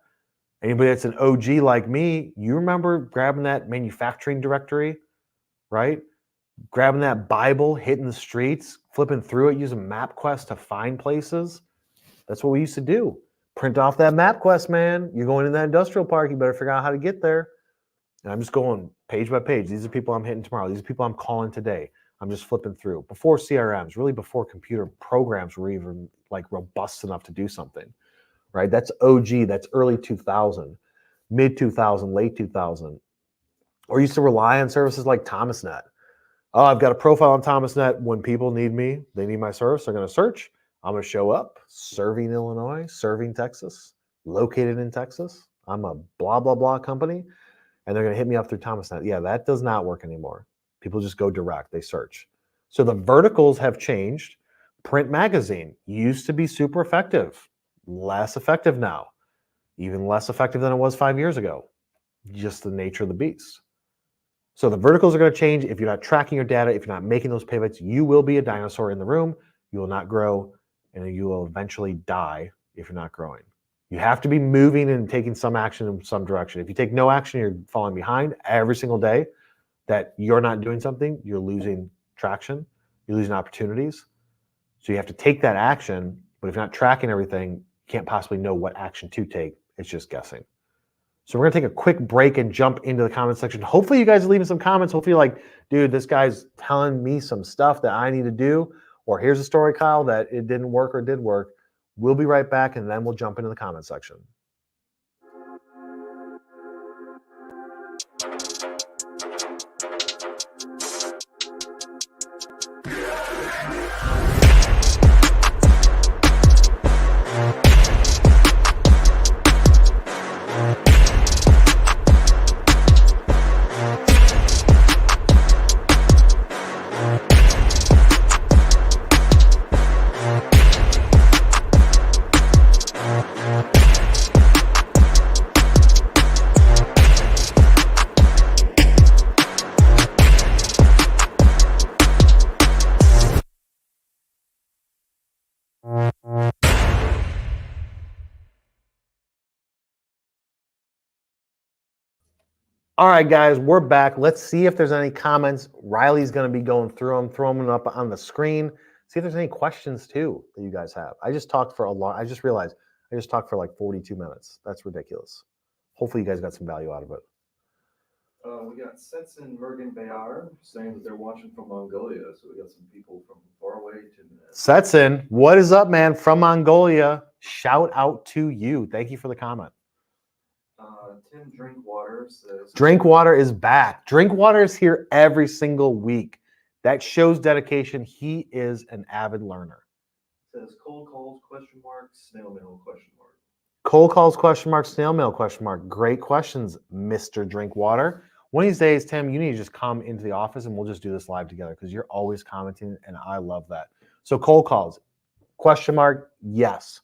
Anybody that's an OG like me, you remember grabbing that manufacturing directory, right? Grabbing that Bible, hitting the streets, flipping through it, using MapQuest to find places. That's what we used to do. Print off that MapQuest, man. You're going in that industrial park. You better figure out how to get there. And I'm just going page by page. These are people I'm hitting tomorrow. These are people I'm calling today. I'm just flipping through. Before CRMs, really before computer programs were even like robust enough to do something, right? That's OG. That's early 2000, mid 2000, late 2000. Or used to rely on services like ThomasNet. Oh, I've got a profile on ThomasNet. When people need me, they need my service, they're going to search. I'm going to show up, serving Illinois, serving Texas, located in Texas. I'm a blah, blah, blah company, and they're going to hit me up through ThomasNet. Yeah, that does not work anymore. People just go direct, they search. So the verticals have changed. Print magazine used to be super effective, less effective now, even less effective than it was 5 years ago. Just the nature of the beast. So the verticals are going to change. If you're not tracking your data, if you're not making those pivots, you will be a dinosaur in the room. You will not grow, and you will eventually die if you're not growing. You have to be moving and taking some action in some direction. If you take no action, you're falling behind every single day that you're not doing something, you're losing traction, you're losing opportunities. So you have to take that action, but if you're not tracking everything, you can't possibly know what action to take. It's just guessing. So we're going to take a quick break and jump into the comment section. Hopefully you guys are leaving some comments. Hopefully you're like, dude, this guy's telling me some stuff that I need to do. Or here's a story, Kyle, that it didn't work or did work. We'll be right back, and then we'll jump into the comment section. All right, guys, we're back. Let's see if there's any comments. Riley's going to be going through them, throwing them up on the screen. See if there's any questions, too, that you guys have. I just talked for a long, I just realized I just talked for like 42 minutes. That's ridiculous. Hopefully you guys got some value out of it. We got Setson Mergen Bayar saying that they're watching from Mongolia. So we got some people from far away to Setson, what is up, man? From Mongolia. Shout out to you. Thank you for the comment. Tim Drinkwater says Drinkwater is back. Drinkwater is here every single week. That shows dedication. He is an avid learner. Says cold calls question mark, snail mail question mark. Cold calls question mark, snail mail question mark. Great questions, Mr. Drinkwater. One of these days, Tim, you need to just come into the office and we'll just do this live together because you're always commenting and I love that. So cold calls, question mark, yes,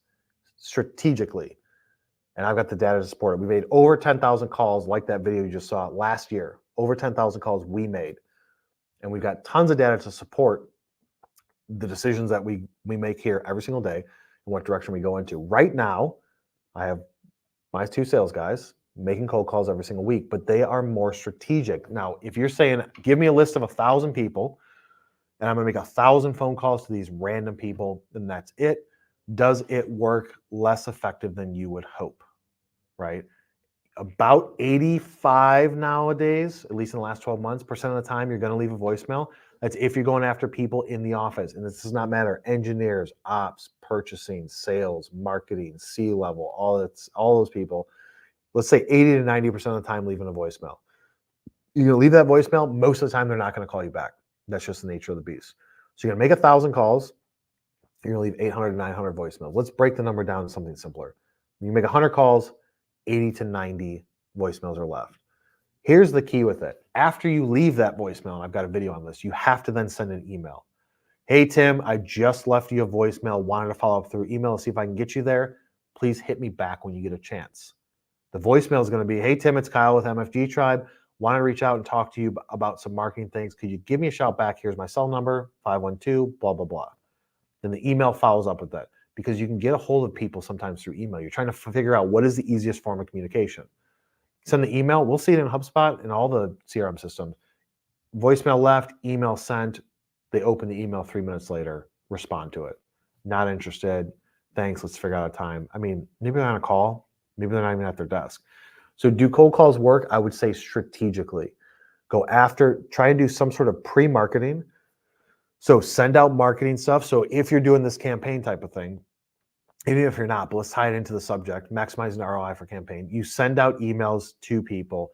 strategically. And I've got the data to support it. We made over 10,000 calls like that video you just saw last year. Over 10,000 calls we made. And we've got tons of data to support the decisions that we make here every single day and what direction we go into. Right now, I have my two sales guys making cold calls every single week, but they are more strategic. Now, if you're saying, give me a list of 1,000 people, and I'm going to make 1,000 phone calls to these random people, then that's it. Does it work less effective than you would hope, right? About 85 nowadays, at least in the last 12 months, percent of the time, you're going to leave a voicemail. That's if you're going after people in the office. And this does not matter. Engineers, ops, purchasing, sales, marketing, C-level, all those people. Let's say 80 to 90% of the time leaving a voicemail. You're going to leave that voicemail. Most of the time, they're not going to call you back. That's just the nature of the beast. So you're going to make 1,000 calls. You're going to leave 800 to 900 voicemails. Let's break the number down to something simpler. You make 100 calls, 80 to 90 voicemails are left. Here's the key with it. After you leave that voicemail, and I've got a video on this, you have to then send an email. Hey, Tim, I just left you a voicemail, wanted to follow up through email to see if I can get you there. Please hit me back when you get a chance. The voicemail is going to be, hey, Tim, it's Kyle with MFG Tribe. Want to reach out and talk to you about some marketing things. Could you give me a shout back? Here's my cell number, 512, blah, blah, blah. Then the email follows up with that because you can get a hold of people sometimes through email. You're trying to figure out what is the easiest form of communication. Send the email. We'll see it in HubSpot and all the CRM systems. Voicemail left, email sent. They open the email 3 minutes later, respond to it. Not interested. Thanks. Let's figure out a time. I mean, maybe they're on a call. Maybe they're not even at their desk. So do cold calls work? I would say strategically. Go after, try and do some sort of pre-marketing. So send out marketing stuff. So if you're doing this campaign type of thing, even if you're not, but let's tie it into the subject, maximizing ROI for campaign. You send out emails to people,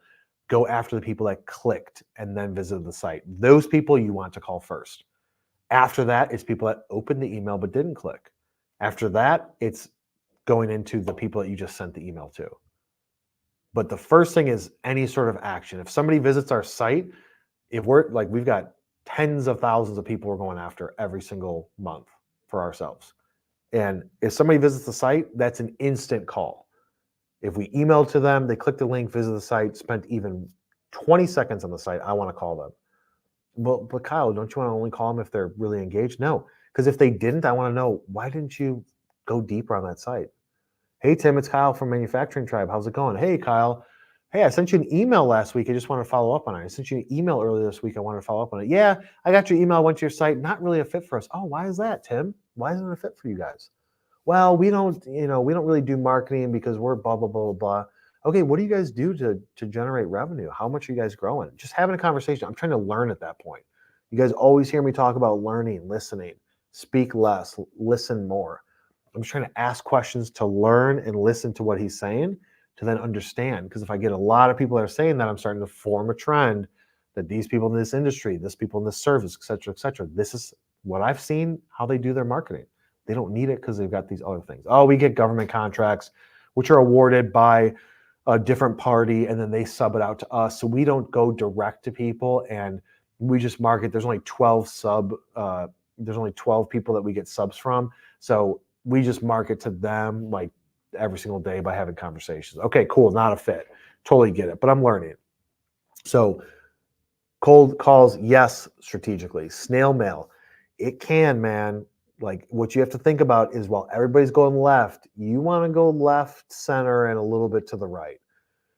go after the people that clicked and then visited the site. Those people you want to call first. After that, it's people that opened the email but didn't click. After that, it's going into the people that you just sent the email to. But the first thing is any sort of action. If somebody visits our site, if we're like, we've got tens of thousands of people we're going after every single month for ourselves. And if somebody visits the site, that's an instant call. If we email to them, they click the link, visit the site, spent even 20 seconds on the site, I want to call them. But Kyle, don't you want to only call them if they're really engaged? No, because if they didn't, I want to know, why didn't you go deeper on that site? Hey, Tim, it's Kyle from Manufacturing Tribe. How's it going? Hey, Kyle. Hey, I sent you an email last week. I just want to follow up on it. I sent you an email earlier this week. I wanted to follow up on it. Yeah, I got your email. I went to your site. Not really a fit for us. Oh, why is that, Tim? Why isn't it a fit for you guys? Well, we don't really do marketing because we're blah, blah, blah, blah. Okay, what do you guys do to generate revenue? How much are you guys growing? Just having a conversation. I'm trying to learn at that point. You guys always hear me talk about learning, listening, speak less, listen more. I'm just trying to ask questions to learn and listen to what he's saying to then understand. Because if I get a lot of people that are saying that, I'm starting to form a trend that these people in this industry, this people in this service, et cetera, this is what I've seen, how they do their marketing. They don't need it because they've got these other things. Oh, we get government contracts, which are awarded by a different party, and then they sub it out to us. So we don't go direct to people, and we just market. There's only 12 people that we get subs from. So we just market to them like every single day by having conversations. Okay, cool, not a fit. Totally get it, but I'm learning. So cold calls, yes, strategically. Snail mail, it can, man. Like what you have to think about is while everybody's going left, you want to go left, center, and a little bit to the right,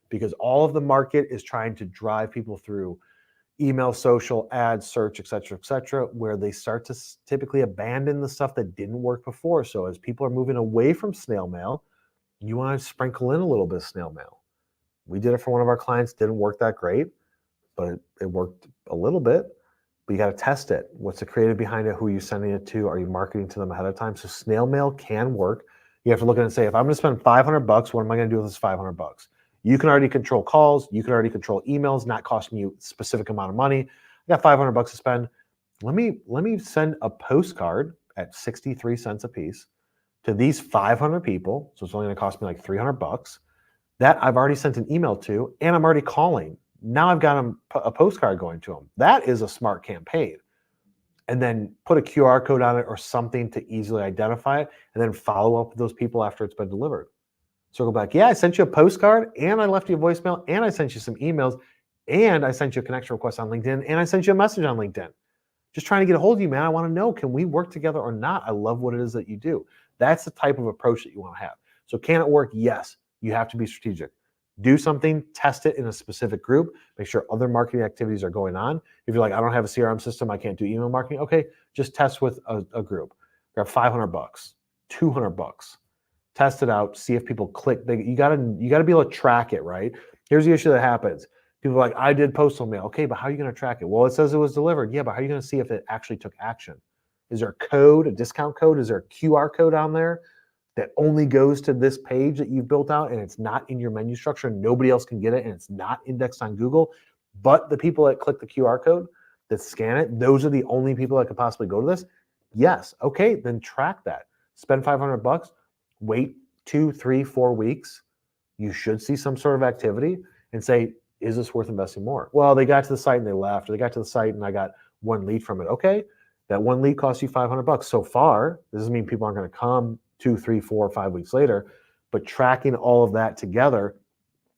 because all of the market is trying to drive people through email, social, ads, search, et cetera, where they start to typically abandon the stuff that didn't work before. So as people are moving away from snail mail, you want to sprinkle in a little bit of snail mail. We did it for one of our clients, didn't work that great, but it worked a little bit. But you got to test it. What's the creative behind it? Who are you sending it to? Are you marketing to them ahead of time? So snail mail can work. You have to look at it and say, if I'm going to spend $500, what am I going to do with this $500? You can already control calls. You can already control emails, not costing you a specific amount of money. I got $500 to spend. Let me send a postcard at 63 cents a piece to these 500 people. So it's only going to cost me like $300 that I've already sent an email to, and I'm already calling. Now I've got a postcard going to them. That is a smart campaign. And then put a QR code on it or something to easily identify it, and then follow up with those people after it's been delivered. Circle back. Yeah, I sent you a postcard, and I left you a voicemail, and I sent you some emails, and I sent you a connection request on LinkedIn, and I sent you a message on LinkedIn. Just trying to get a hold of you, man. I want to know, can we work together or not? I love what it is that you do. That's the type of approach that you want to have. So can it work? Yes. You have to be strategic. Do something, test it in a specific group, make sure other marketing activities are going on. If you're like, I don't have a CRM system, I can't do email marketing. Okay, just test with a group. Grab $500, $200. Test it out, see if people click. You gotta be able to track it, right? Here's the issue that happens. People are like, I did postal mail. Okay, but how are you gonna track it? Well, it says it was delivered. Yeah, but how are you gonna see if it actually took action? Is there a code, a discount code? Is there a QR code on there that only goes to this page that you've built out and it's not in your menu structure and nobody else can get it and it's not indexed on Google, but the people that click the QR code, that scan it, those are the only people that could possibly go to this? Yes. Okay, then track that. Spend $500, wait 2, 3, 4 weeks. You should see some sort of activity and say, is this worth investing more? Well, they got to the site and they left, or they got to the site and I got one lead from it. Okay, that one lead cost you $500. So far, this doesn't mean people aren't going to come 2, 3, 4, 5 weeks later, but tracking all of that together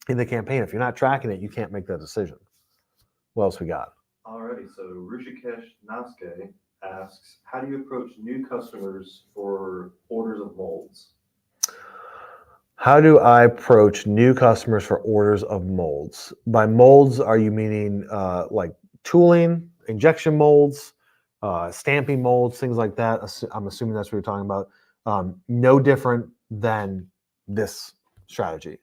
in the campaign. If you're not tracking it, you can't make that decision. What else we got? Alrighty, so Rushikesh Naske asks, how do you approach new customers for orders of molds? How do I approach new customers for orders of molds? By molds, are you meaning like tooling, injection molds, stamping molds, things like that? I'm assuming that's what you're talking about. No different than this strategy.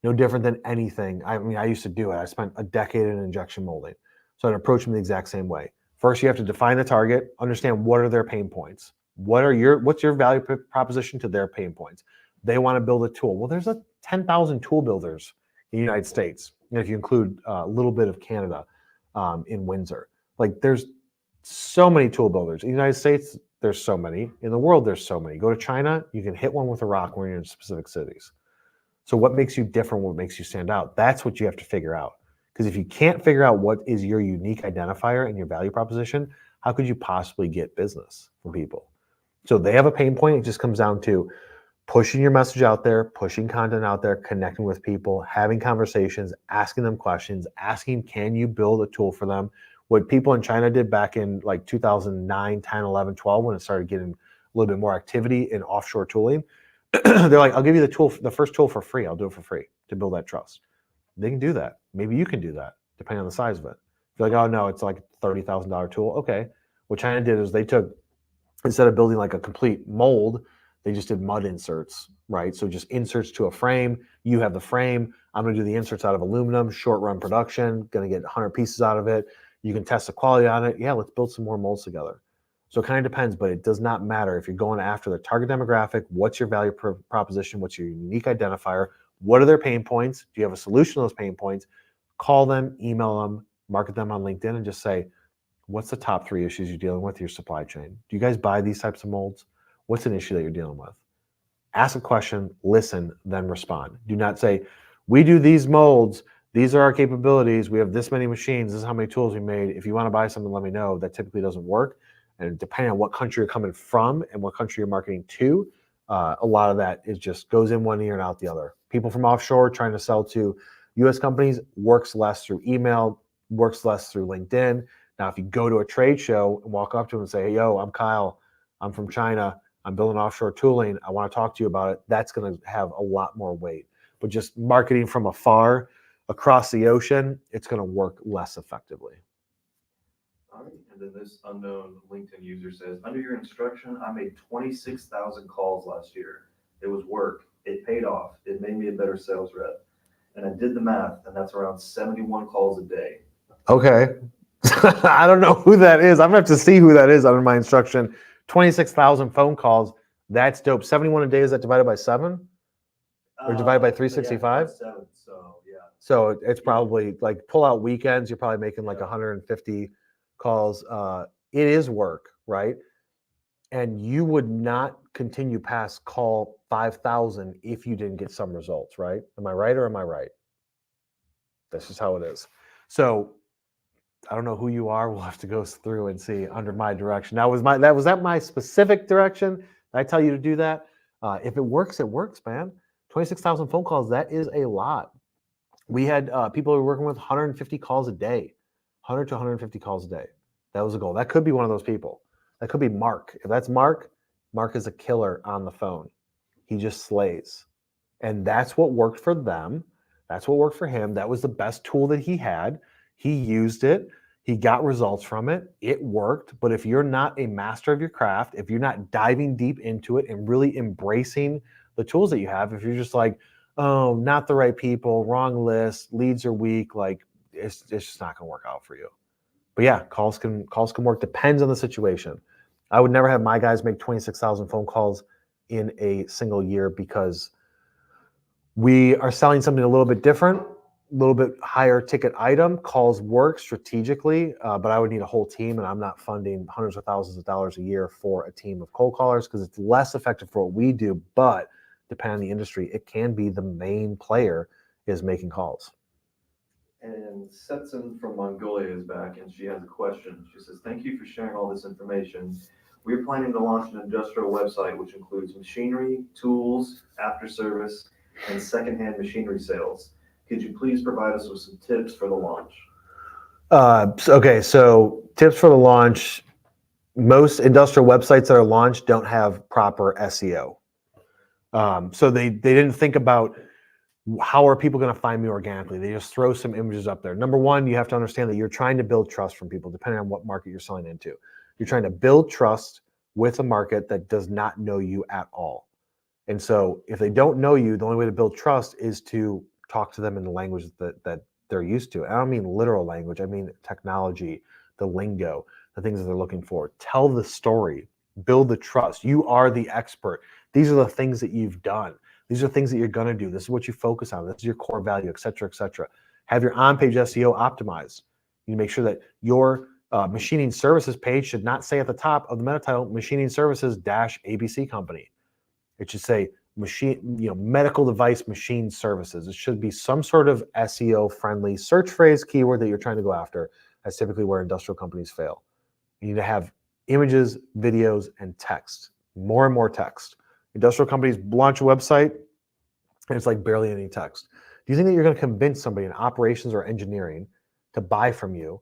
No different than anything. I mean, I used to do it. I spent a decade in injection molding. So I'd approach them the exact same way. First, you have to define the target, understand what are their pain points. What's your value proposition to their pain points? They want to build a tool. Well, there's 10,000 tool builders in the United States. And if you include a little bit of Canada in Windsor, like there's so many tool builders. In the United States, there's so many. In the world, there's so many. Go to China, you can hit one with a rock when you're in specific cities. So what makes you different? What makes you stand out? That's what you have to figure out. Because if you can't figure out what is your unique identifier and your value proposition, how could you possibly get business from people? So they have a pain point. It just comes down to pushing your message out there, pushing content out there, connecting with people, having conversations, asking them questions, asking, can you build a tool for them? What people in China did back in like 2009, 10, 11, 12, when it started getting a little bit more activity in offshore tooling, they're like, I'll give you the tool, the first tool for free. I'll do it for free to build that trust. They can do that. Maybe you can do that, depending on the size of it. If you're like, oh no, it's like a $30,000 tool. Okay. What China did is they took, instead of building like a complete mold, they just did mud inserts, right? So just inserts to a frame. You have the frame. I'm going to do the inserts out of aluminum, short run production, going to get 100 pieces out of it. You can test the quality on it. Yeah, let's build some more molds together. So it kind of depends, but it does not matter if you're going after the target demographic. What's your value proposition? What's your unique identifier? What are their pain points? Do you have a solution to those pain points? Call them, email them, market them on LinkedIn, and just say, what's the top 3 issues you're dealing with your supply chain? Do you guys buy these types of molds? What's an issue that you're dealing with? Ask a question, listen, then respond. Do not say, we do these molds. These are our capabilities. We have this many machines. This is how many tools we made. If you want to buy something, let me know. That typically doesn't work. And depending on what country you're coming from and what country you're marketing to, a lot of that is just goes in one ear and out the other. People from offshore trying to sell to U.S. companies works less through email, works less through LinkedIn. Now, if you go to a trade show and walk up to them and say, hey, yo, I'm Kyle. I'm from China. I'm building offshore tooling. I want to talk to you about it. That's going to have a lot more weight. But just marketing from afar across the ocean, it's going to work less effectively. All right, and then this unknown LinkedIn user says, under your instruction, I made 26,000 calls last year. It was work. It paid off. It made me a better sales rep. And I did the math, and that's around 71 calls a day. Okay. I don't know who that is. I'm going to have to see who that is under my instruction. 26,000 phone calls. That's dope. 71 a day, is that divided by 7? Or divided by 365? Yeah, 7, so yeah. So it's probably like pull out weekends, you're probably making like 150 calls. It is work, right? And you would not continue past call 5,000 if you didn't get some results, right? Am I right or am I right? That's just how it is. So I don't know who you are. We'll have to go through and see under my direction. Now, was that my specific direction? Did I tell you to do that? If it works, man. 26,000 phone calls, that is a lot. We had people who were working with 150 calls a day, 100 to 150 calls a day. That was a goal. That could be one of those people. That could be Mark. If that's Mark, Mark is a killer on the phone. He just slays. And that's what worked for them. That's what worked for him. That was the best tool that he had. He used it. He got results from it. It worked. But if you're not a master of your craft, if you're not diving deep into it and really embracing the tools that you have, if you're just like, oh, not the right people, wrong list, leads are weak, like it's just not going to work out for you. But yeah, calls can work. Depends on the situation. I would never have my guys make 26,000 phone calls in a single year because we are selling something a little bit different, a little bit higher ticket item. Calls work strategically, but I would need a whole team, and I'm not funding hundreds of thousands of dollars a year for a team of cold callers because it's less effective for what we do. But depending on the industry, it can be the main player is making calls. And Setsun from Mongolia is back, and she has a question. She says, thank you for sharing all this information. We're planning to launch an industrial website which includes machinery, tools, after service, and secondhand machinery sales. Could you please provide us with some tips for the launch? Okay, so tips for the launch. Most industrial websites that are launched don't have proper SEO. So they didn't think about how are people going to find me organically. They just throw some images up there. Number one, you have to understand that you're trying to build trust from people, depending on what market you're selling into. You're trying to build trust with a market that does not know you at all. And so if they don't know you, the only way to build trust is to talk to them in the language that they're used to. And I don't mean literal language. I mean technology, the lingo, the things that they're looking for. Tell the story, build the trust. You are the expert. These are the things that you've done. These are things that you're going to do. This is what you focus on. This is your core value, et cetera, et cetera. Have your on-page SEO optimized. You make sure that your machining services page should not say at the top of the meta title, machining services -ABC company. It should say medical device machine services. It should be some sort of SEO friendly search phrase keyword that you're trying to go after. That's typically where industrial companies fail. You need to have images, videos, and text. More and more text. Industrial companies launch a website and it's like barely any text. Do you think that you're going to convince somebody in operations or engineering to buy from you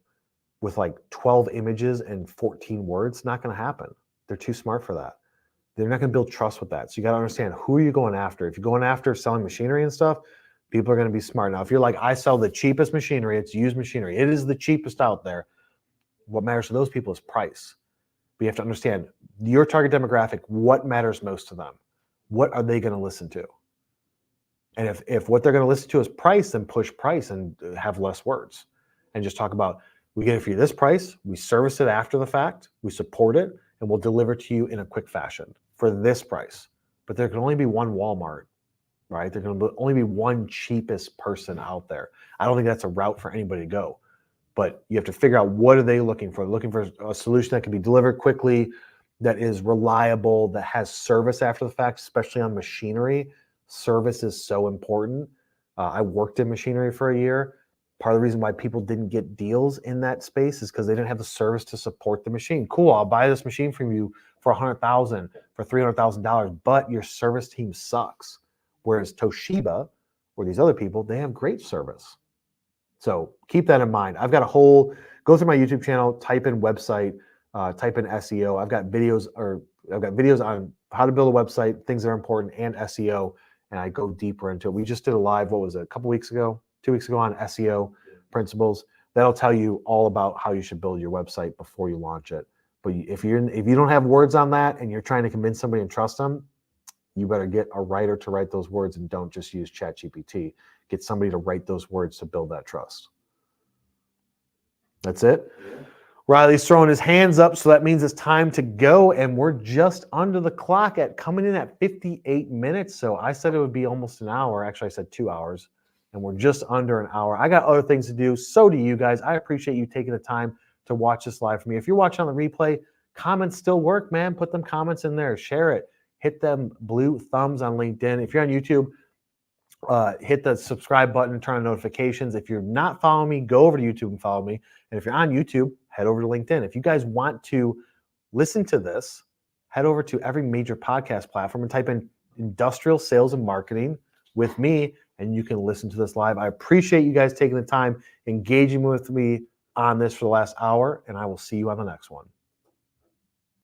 with like 12 images and 14 words? Not going to happen. They're too smart for that. They're not going to build trust with that. So you got to understand, who are you going after? If you're going after selling machinery and stuff, people are going to be smart. Now, if you're like, I sell the cheapest machinery, it's used machinery, it is the cheapest out there. What matters to those people is price. But you have to understand your target demographic, what matters most to them? What are they going to listen to? And if what they're going to listen to is price, then push price and have less words. And just talk about, we get it for you this price, we service it after the fact, we support it, and we'll deliver to you in a quick fashion for this price. But there can only be one Walmart, right? There can only be one cheapest person out there. I don't think that's a route for anybody to go. But you have to figure out, what are they looking for? They're looking for a solution that can be delivered quickly, that is reliable, that has service after the fact, especially on machinery. Service is so important. I worked in machinery for a year. Part of the reason why people didn't get deals in that space is because they didn't have the service to support the machine. Cool, I'll buy this machine from you for $100,000, for $300,000, but your service team sucks. Whereas Toshiba or these other people, they have great service. So keep that in mind. I've got go through my YouTube channel, type in website, type in SEO. I've got videos on how to build a website, things that are important, and SEO, and I go deeper into it. We just did a live, what was it, a couple weeks ago, 2 weeks ago, on SEO principles. That'll tell you all about how you should build your website before you launch it. But if you don't have words on that and you're trying to convince somebody and trust them, you better get a writer to write those words, and don't just use ChatGPT. Get somebody to write those words to build that trust. That's it. Yeah. Riley's throwing his hands up, so that means it's time to go, and we're just under the clock coming in at 58 minutes. So I said it would be almost an hour. Actually, I said 2 hours, and we're just under an hour. I got other things to do. So do you guys. I appreciate you taking the time to watch this live for me. If you're watching on the replay, comments still work, man. Put them comments in there. Share it. Hit them blue thumbs on LinkedIn. If you're on YouTube, hit the subscribe button, turn on notifications. If you're not following me, go over to YouTube and follow me. And if you're on YouTube, head over to LinkedIn. If you guys want to listen to this, head over to every major podcast platform and type in industrial sales and marketing with me, and you can listen to this live. I appreciate you guys taking the time, engaging with me on this for the last hour, and I will see you on the next one.